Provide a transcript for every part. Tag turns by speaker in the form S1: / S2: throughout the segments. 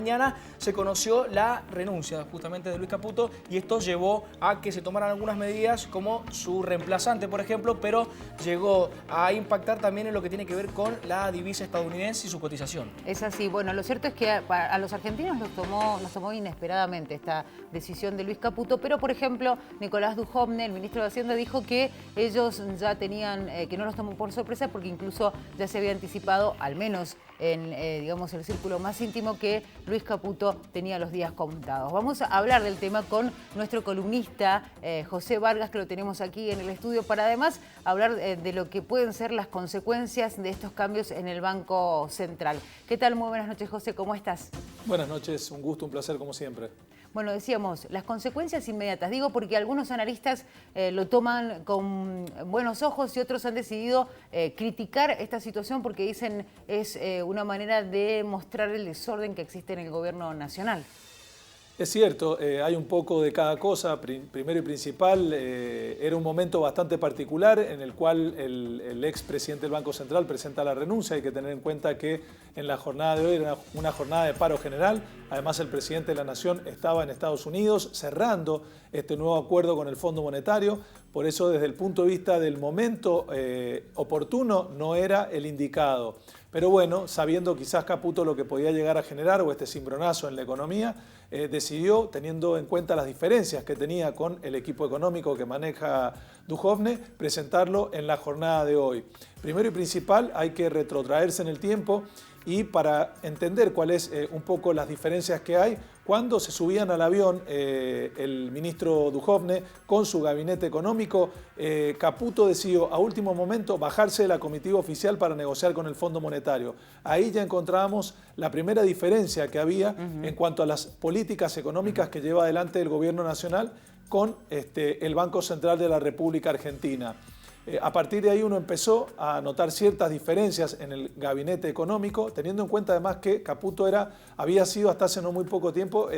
S1: Mañana se conoció la renuncia justamente de Luis Caputo y esto llevó a que se tomaran algunas medidas como su reemplazante, por ejemplo, pero llegó a impactar también en lo que tiene que ver con la divisa estadounidense y su cotización.
S2: Es así. Bueno, lo cierto es que a los argentinos nos tomó inesperadamente esta decisión de Luis Caputo, pero por ejemplo, Nicolás Dujovne, el ministro de Hacienda, dijo que ellos ya tenían, que no los tomó por sorpresa porque incluso ya se había anticipado, al menos en digamos, el círculo más íntimo, que Luis Caputo tenía los días contados. Vamos a hablar del tema con nuestro columnista José Vargas, que lo tenemos aquí en el estudio, para además hablar de lo que pueden ser las consecuencias de estos cambios en el Banco Central. ¿Qué tal? Muy buenas noches, José, ¿cómo estás?
S3: Buenas noches, un gusto, un placer como siempre.
S2: Bueno, decíamos, las consecuencias inmediatas. Digo porque algunos analistas lo toman con buenos ojos y otros han decidido criticar esta situación porque dicen es una manera de mostrar el desorden que existe en el gobierno nacional.
S3: Es cierto, hay un poco de cada cosa. Primero y principal, era un momento bastante particular en el cual el expresidente del Banco Central presenta la renuncia. Hay que tener en cuenta que en la jornada de hoy era una jornada de paro general. Además, el presidente de la Nación estaba en Estados Unidos cerrando este nuevo acuerdo con el Fondo Monetario. Por eso, desde el punto de vista del momento oportuno, no era el indicado. Pero bueno, sabiendo quizás Caputo lo que podía llegar a generar o este cimbronazo en la economía, decidió, teniendo en cuenta las diferencias que tenía con el equipo económico que maneja Dujovne, presentarlo en la jornada de hoy. Primero y principal, hay que retrotraerse en el tiempo y para entender cuáles un poco las diferencias que hay, cuando se subían al avión el ministro Dujovne con su gabinete económico, Caputo decidió a último momento bajarse de la comitiva oficial para negociar con el Fondo Monetario. Ahí ya encontrábamos la primera diferencia que había en cuanto a las políticas económicas que lleva adelante el gobierno nacional con el Banco Central de la República Argentina. A partir de ahí uno empezó a notar ciertas diferencias en el gabinete económico, teniendo en cuenta además que Caputo había sido hasta hace no muy poco tiempo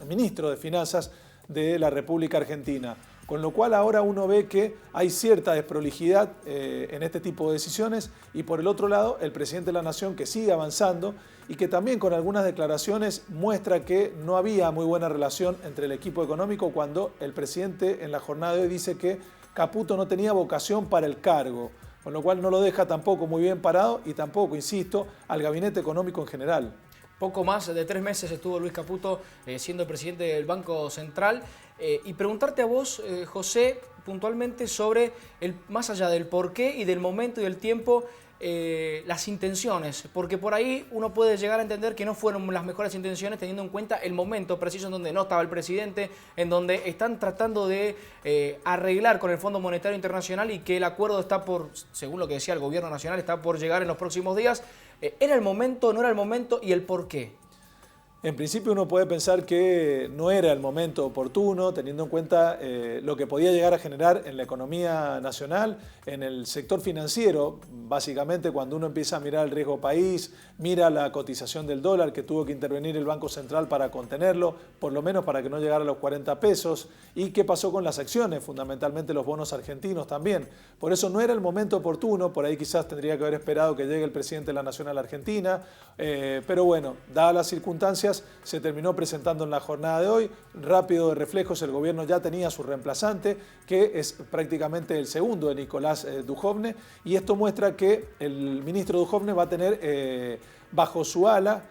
S3: ministro de Finanzas de la República Argentina. Con lo cual ahora uno ve que hay cierta desprolijidad en este tipo de decisiones y por el otro lado el presidente de la Nación que sigue avanzando y que también con algunas declaraciones muestra que no había muy buena relación entre el equipo económico cuando el presidente en la jornada de hoy dice que Caputo no tenía vocación para el cargo, con lo cual no lo deja tampoco muy bien parado y tampoco, insisto, al gabinete económico en general.
S1: Poco más de 3 meses estuvo Luis Caputo siendo presidente del Banco Central. Y preguntarte a vos, José, puntualmente sobre, más allá del porqué y del momento y del tiempo, las intenciones, porque por ahí uno puede llegar a entender que no fueron las mejores intenciones teniendo en cuenta el momento preciso en donde no estaba el presidente, en donde están tratando de arreglar con el Fondo Monetario Internacional y que el acuerdo está por, según lo que decía el gobierno nacional, está por llegar en los próximos días. ¿Era el momento, no era el momento y el por qué?
S3: En principio uno puede pensar que no era el momento oportuno, teniendo en cuenta lo que podía llegar a generar en la economía nacional, en el sector financiero. Básicamente cuando uno empieza a mirar el riesgo país, mira la cotización del dólar que tuvo que intervenir el Banco Central para contenerlo, por lo menos para que no llegara a los 40 pesos, y qué pasó con las acciones, fundamentalmente los bonos argentinos también. Por eso no era el momento oportuno, por ahí quizás tendría que haber esperado que llegue el presidente de la Nación a la Argentina, pero bueno, dadas las circunstancias, se terminó presentando en la jornada de hoy. Rápido de reflejos, el gobierno ya tenía su reemplazante, que es prácticamente el segundo de Nicolás Dujovne, y esto muestra que el ministro Dujovne va a tener bajo su ala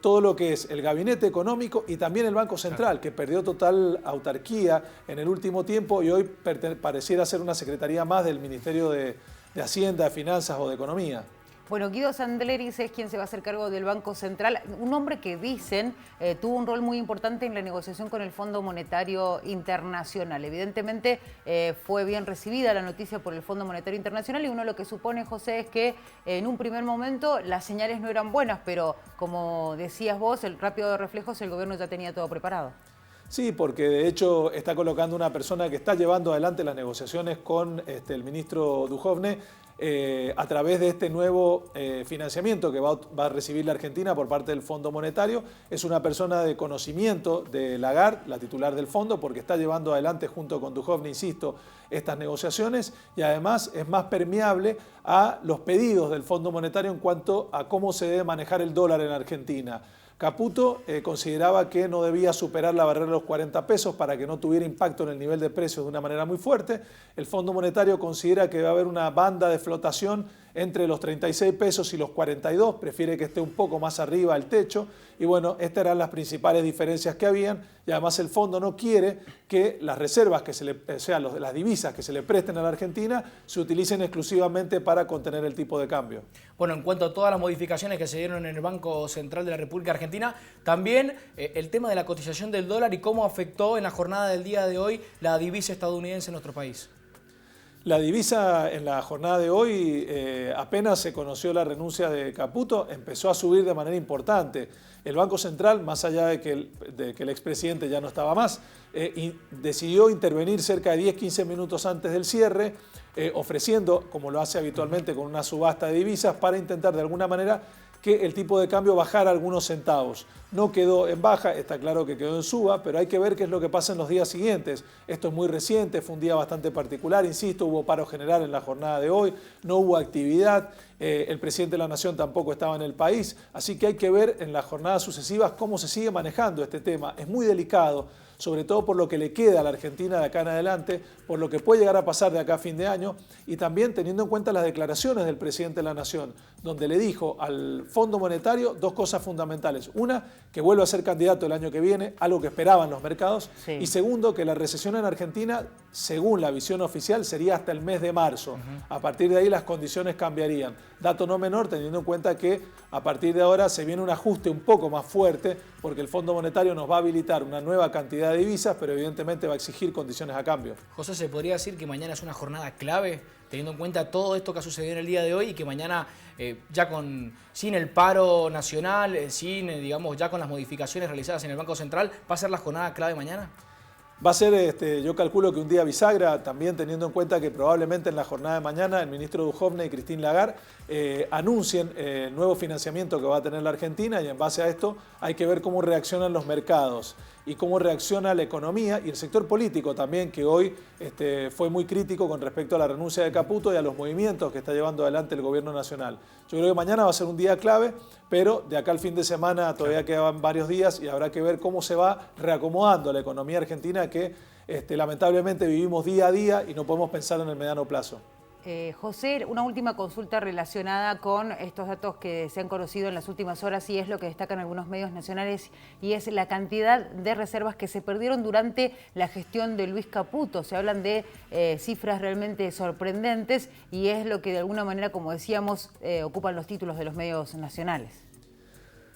S3: todo lo que es el gabinete económico y también el Banco Central, que perdió total autarquía en el último tiempo y hoy pareciera ser una secretaría más del Ministerio de Hacienda, de Finanzas o de Economía.
S2: Bueno, Guido Sandleris es quien se va a hacer cargo del Banco Central, un hombre que dicen tuvo un rol muy importante en la negociación con el Fondo Monetario Internacional. Evidentemente fue bien recibida la noticia por el Fondo Monetario Internacional y uno lo que supone, José, es que en un primer momento las señales no eran buenas, pero como decías vos, el rápido de reflejos, el gobierno ya tenía todo preparado.
S3: Sí, porque de hecho está colocando una persona que está llevando adelante las negociaciones con el ministro Dujovne a través de este nuevo financiamiento que va a recibir la Argentina por parte del Fondo Monetario. Es una persona de conocimiento de Lagarde, la titular del fondo, porque está llevando adelante junto con Dujovne, insisto, estas negociaciones y además es más permeable a los pedidos del Fondo Monetario en cuanto a cómo se debe manejar el dólar en Argentina. Caputo consideraba que no debía superar la barrera de los 40 pesos para que no tuviera impacto en el nivel de precios de una manera muy fuerte. El Fondo Monetario considera que va a haber una banda de flotación entre los 36 pesos y los 42, prefiere que esté un poco más arriba el techo, y bueno, estas eran las principales diferencias que habían, y además el fondo no quiere que las reservas, las divisas que se le presten a la Argentina, se utilicen exclusivamente para contener el tipo de cambio.
S1: Bueno, en cuanto a todas las modificaciones que se dieron en el Banco Central de la República Argentina, también el tema de la cotización del dólar y cómo afectó en la jornada del día de hoy la divisa estadounidense en nuestro país.
S3: La divisa en la jornada de hoy, apenas se conoció la renuncia de Caputo, empezó a subir de manera importante. El Banco Central, más allá de que el expresidente ya no estaba más, decidió intervenir cerca de 10-15 minutos antes del cierre, ofreciendo, como lo hace habitualmente con una subasta de divisas, para intentar de alguna manera que el tipo de cambio bajara algunos centavos. No quedó en baja, está claro que quedó en suba, pero hay que ver qué es lo que pasa en los días siguientes. Esto es muy reciente, fue un día bastante particular, insisto, hubo paro general en la jornada de hoy, no hubo actividad, el presidente de la Nación tampoco estaba en el país, así que hay que ver en las jornadas sucesivas cómo se sigue manejando este tema. Es muy delicado, sobre todo por lo que le queda a la Argentina de acá en adelante, por lo que puede llegar a pasar de acá a fin de año, y también teniendo en cuenta las declaraciones del presidente de la Nación, donde le dijo al Fondo Monetario dos cosas fundamentales. Una, que vuelva a ser candidato el año que viene, algo que esperaban los mercados, sí. Y segundo, que la recesión en Argentina, según la visión oficial, sería hasta el mes de marzo. A partir de ahí las condiciones cambiarían. Dato no menor, teniendo en cuenta que a partir de ahora se viene un ajuste un poco más fuerte, porque el Fondo Monetario nos va a habilitar una nueva cantidad de divisas, pero evidentemente va a exigir condiciones a cambio.
S1: José, ¿se podría decir que mañana es una jornada clave, teniendo en cuenta todo esto que ha sucedido en el día de hoy y que mañana, sin el paro nacional, digamos, ya con las modificaciones realizadas en el Banco Central, va a ser la jornada clave mañana?
S3: Va a ser, yo calculo que un día bisagra, también teniendo en cuenta que probablemente en la jornada de mañana el ministro Duhovne y Christine Lagarde anuncien el nuevo financiamiento que va a tener la Argentina, y en base a esto hay que ver cómo reaccionan los mercados y cómo reacciona la economía y el sector político también, que hoy fue muy crítico con respecto a la renuncia de Caputo y a los movimientos que está llevando adelante el gobierno nacional. Yo creo que mañana va a ser un día clave, pero de acá al fin de semana todavía quedan varios días y habrá que ver cómo se va reacomodando la economía argentina, que lamentablemente vivimos día a día y no podemos pensar en el mediano plazo.
S2: José, una última consulta relacionada con estos datos que se han conocido en las últimas horas, y es lo que destacan algunos medios nacionales, y es la cantidad de reservas que se perdieron durante la gestión de Luis Caputo. Se hablan de cifras realmente sorprendentes, y es lo que de alguna manera, como decíamos, ocupan los títulos de los medios nacionales.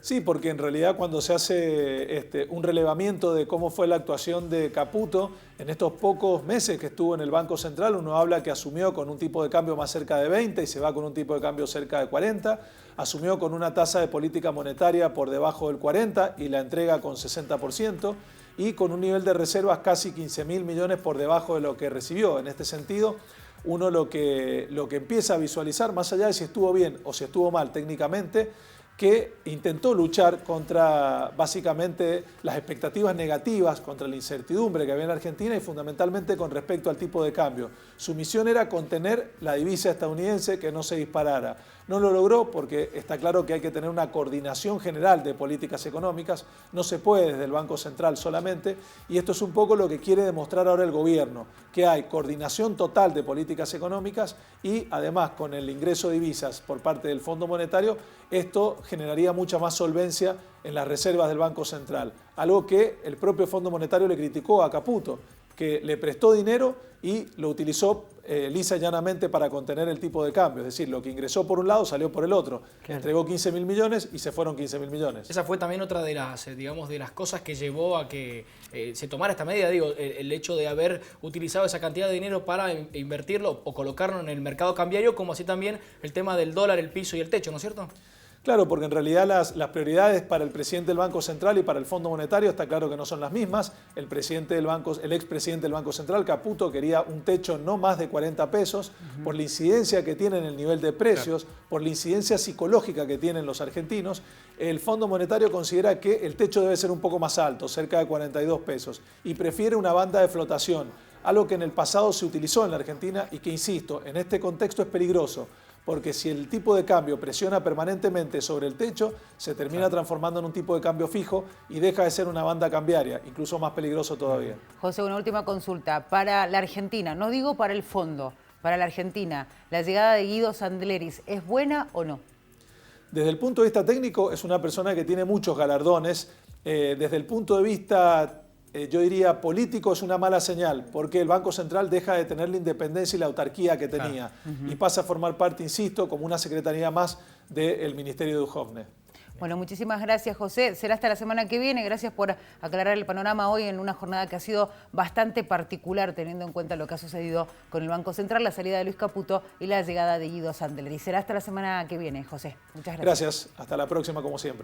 S3: Sí, porque en realidad cuando se hace un relevamiento de cómo fue la actuación de Caputo en estos pocos meses que estuvo en el Banco Central, uno habla que asumió con un tipo de cambio más cerca de 20 y se va con un tipo de cambio cerca de 40, asumió con una tasa de política monetaria por debajo del 40 y la entrega con 60%, y con un nivel de reservas casi 15.000 millones por debajo de lo que recibió. En este sentido, uno lo que empieza a visualizar, más allá de si estuvo bien o si estuvo mal técnicamente, que intentó luchar contra básicamente las expectativas negativas, contra la incertidumbre que había en Argentina y fundamentalmente con respecto al tipo de cambio. Su misión era contener la divisa estadounidense, que no se disparara. No lo logró porque está claro que hay que tener una coordinación general de políticas económicas, no se puede desde el Banco Central solamente, y esto es un poco lo que quiere demostrar ahora el gobierno, que hay coordinación total de políticas económicas y además con el ingreso de divisas por parte del Fondo Monetario, esto generaría mucha más solvencia en las reservas del Banco Central, algo que el propio Fondo Monetario le criticó a Caputo, que le prestó dinero y lo utilizó lisa y llanamente para contener el tipo de cambio. Es decir, lo que ingresó por un lado salió por el otro. Claro. Entregó 15.000 millones y se fueron 15.000 millones.
S1: Esa fue también otra de las, digamos, de las cosas que llevó a que se tomara esta medida. Digo, el hecho de haber utilizado esa cantidad de dinero para invertirlo o colocarlo en el mercado cambiario, como así también el tema del dólar, el piso y el techo, ¿no es cierto?
S3: Claro, porque en realidad las prioridades para el presidente del Banco Central y para el Fondo Monetario está claro que no son las mismas. El expresidente del Banco Central, Caputo, quería un techo no más de 40 pesos por la incidencia que tiene en el nivel de precios, por la incidencia psicológica que tienen los argentinos. El Fondo Monetario considera que el techo debe ser un poco más alto, cerca de 42 pesos, y prefiere una banda de flotación, algo que en el pasado se utilizó en la Argentina y que, insisto, en este contexto es peligroso, porque si el tipo de cambio presiona permanentemente sobre el techo, se termina transformando en un tipo de cambio fijo y deja de ser una banda cambiaria, incluso más peligroso todavía.
S2: José, una última consulta. Para la Argentina, no digo para el fondo, para la Argentina, ¿la llegada de Guido Sandleris es buena o no?
S3: Desde el punto de vista técnico, es una persona que tiene muchos galardones. Desde el punto de vista, yo diría, político, es una mala señal, porque el Banco Central deja de tener la independencia y la autarquía que tenía, y pasa a formar parte, insisto, como una secretaría más del Ministerio de Duhovne.
S2: Bueno, muchísimas gracias, José. Será hasta la semana que viene. Gracias por aclarar el panorama hoy en una jornada que ha sido bastante particular, teniendo en cuenta lo que ha sucedido con el Banco Central, la salida de Luis Caputo y la llegada de Guido Sandleris. Será hasta la semana que viene, José. Muchas gracias.
S3: Gracias. Hasta la próxima, como siempre.